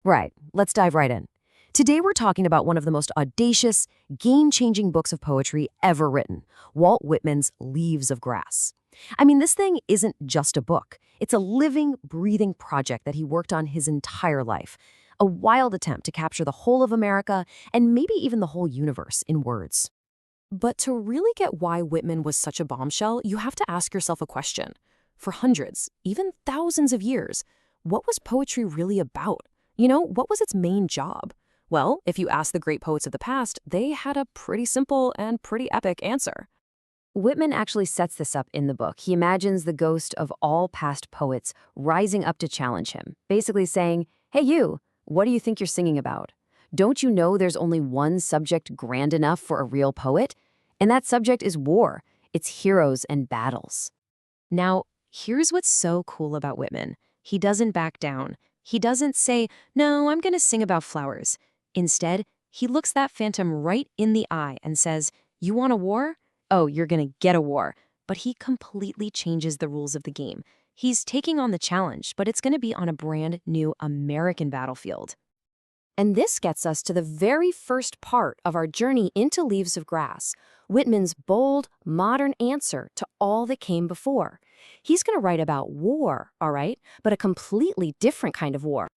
Right, let's dive right in. Today we're talking about one of the most audacious, game-changing books of poetry ever written, Walt Whitman's Leaves of Grass. I mean, this thing isn't just a book. It's a living, breathing project that he worked on his entire life. A wild attempt to capture the whole of America and maybe even the whole universe in words. But to really get why Whitman was such a bombshell, you have to ask yourself a question. For hundreds, even thousands of years, what was poetry really about? What was its main job? Well, if you ask the great poets of the past, they had a pretty simple and pretty epic answer. Whitman actually sets this up in the book. He imagines the ghost of all past poets rising up to challenge him, basically saying, "Hey you, what do you think you're singing about? Don't you know there's only one subject grand enough for a real poet? And that subject is war, its heroes and battles." Now, here's what's so cool about Whitman. He doesn't back down. He doesn't say, "No, I'm going to sing about flowers." Instead, he looks that phantom right in the eye and says, "You want a war? Oh, you're going to get a war." But he completely changes the rules of the game. He's taking on the challenge, but it's going to be on a brand new American battlefield. And this gets us to the very first part of our journey into Leaves of Grass, Whitman's bold, modern answer to all that came before. He's going to write about war, all right, but a completely different kind of war.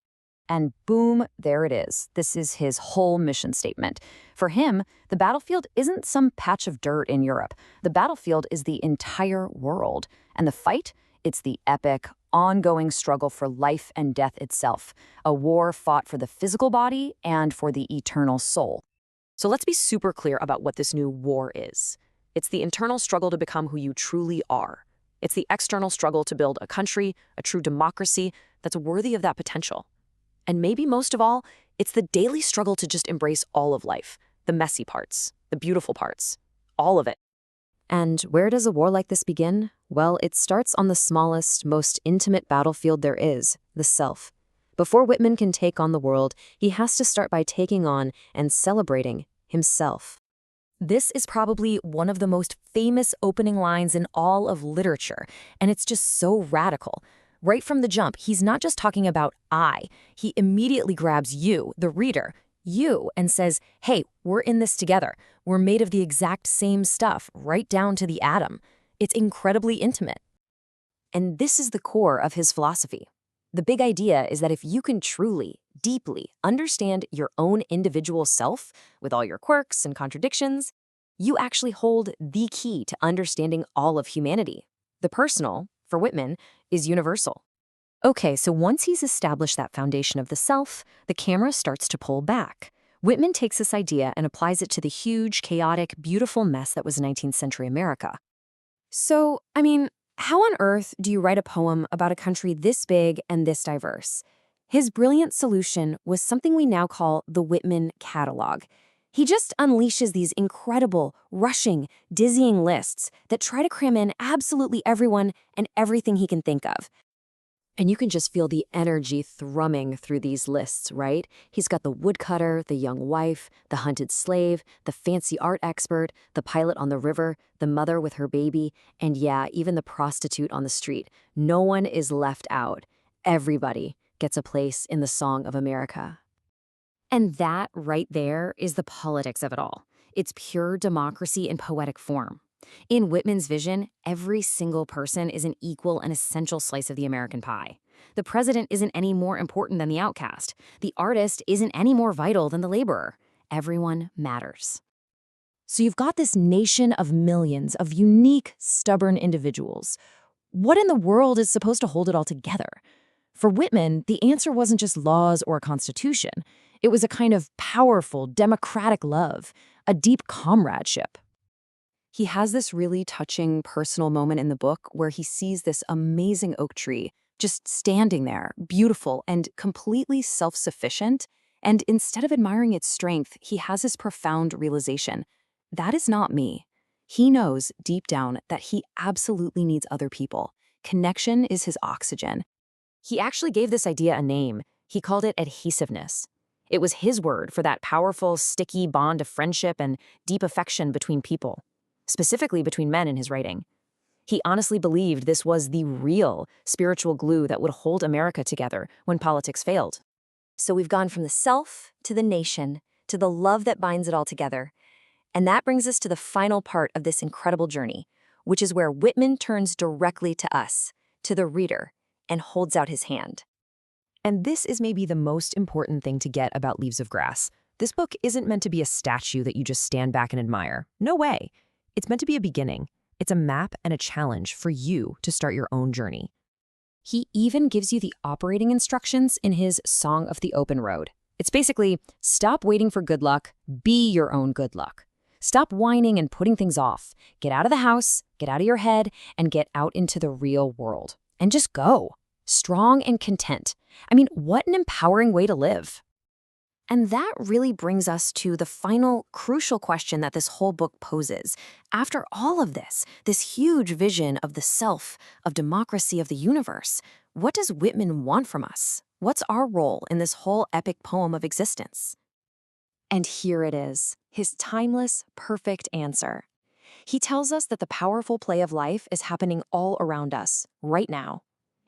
And boom, there it is. This is his whole mission statement. For him, the battlefield isn't some patch of dirt in Europe. The battlefield is the entire world. And the fight? It's the epic, ongoing struggle for life and death itself. A war fought for the physical body and for the eternal soul. So let's be super clear about what this new war is. It's the internal struggle to become who you truly are. It's the external struggle to build a country, a true democracy that's worthy of that potential. And maybe most of all, it's the daily struggle to just embrace all of life, the messy parts, the beautiful parts, all of it. And where does a war like this begin? Well, it starts on the smallest, most intimate battlefield there is, the self. Before Whitman can take on the world, he has to start by taking on and celebrating himself. This is probably one of the most famous opening lines in all of literature, and it's just so radical. Right from the jump, he's not just talking about I. He immediately grabs you, the reader, you, and says, "Hey, we're in this together. We're made of the exact same stuff, right down to the atom." It's incredibly intimate. And this is the core of his philosophy. The big idea is that if you can truly, deeply understand your own individual self, with all your quirks and contradictions, you actually hold the key to understanding all of humanity. The personal, for Whitman, is universal. Okay, so once he's established that foundation of the self, the camera starts to pull back. Whitman takes this idea and applies it to the huge, chaotic, beautiful mess that was 19th century America. So, how on earth do you write a poem about a country this big and this diverse? His brilliant solution was something we now call the Whitman catalog. He just unleashes these incredible, rushing, dizzying lists that try to cram in absolutely everyone and everything he can think of. And you can just feel the energy thrumming through these lists, right? He's got the woodcutter, the young wife, the hunted slave, the fancy art expert, the pilot on the river, the mother with her baby, and yeah, even the prostitute on the street. No one is left out. Everybody gets a place in the Song of America. And that right there is the politics of it all. It's pure democracy in poetic form. In Whitman's vision, every single person is an equal and essential slice of the American pie. The president isn't any more important than the outcast. The artist isn't any more vital than the laborer. Everyone matters. So you've got this nation of millions of unique, stubborn individuals. What in the world is supposed to hold it all together? For Whitman, the answer wasn't just laws or a constitution. It was a kind of powerful, democratic love, a deep comradeship. He has this really touching personal moment in the book where he sees this amazing oak tree just standing there, beautiful and completely self-sufficient. And instead of admiring its strength, he has this profound realization. That is not me. He knows deep down that he absolutely needs other people. Connection is his oxygen. He actually gave this idea a name. He called it adhesiveness. It was his word for that powerful, sticky bond of friendship and deep affection between people. Specifically between men in his writing. He honestly believed this was the real spiritual glue that would hold America together when politics failed. So we've gone from the self to the nation to the love that binds it all together. And that brings us to the final part of this incredible journey, which is where Whitman turns directly to us, to the reader, and holds out his hand. And this is maybe the most important thing to get about Leaves of Grass. This book isn't meant to be a statue that you just stand back and admire. No way. It's meant to be a beginning. It's a map and a challenge for you to start your own journey. He even gives you the operating instructions in his Song of the Open Road. It's basically, stop waiting for good luck, be your own good luck. Stop whining and putting things off. Get out of the house, get out of your head, and get out into the real world. And just go. Strong and content. I mean, what an empowering way to live. And that really brings us to the final crucial question that this whole book poses. After all of this huge vision of the self, of democracy, of the universe, what does Whitman want from us? What's our role in this whole epic poem of existence? And here it is, his timeless, perfect answer. He tells us that the powerful play of life is happening all around us, right now.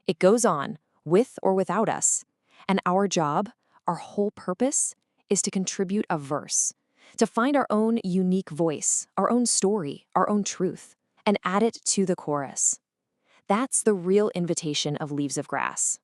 It goes on, with or without us. And our job, our whole purpose, is to contribute a verse, to find our own unique voice, our own story, our own truth, and add it to the chorus. That's the real invitation of Leaves of Grass.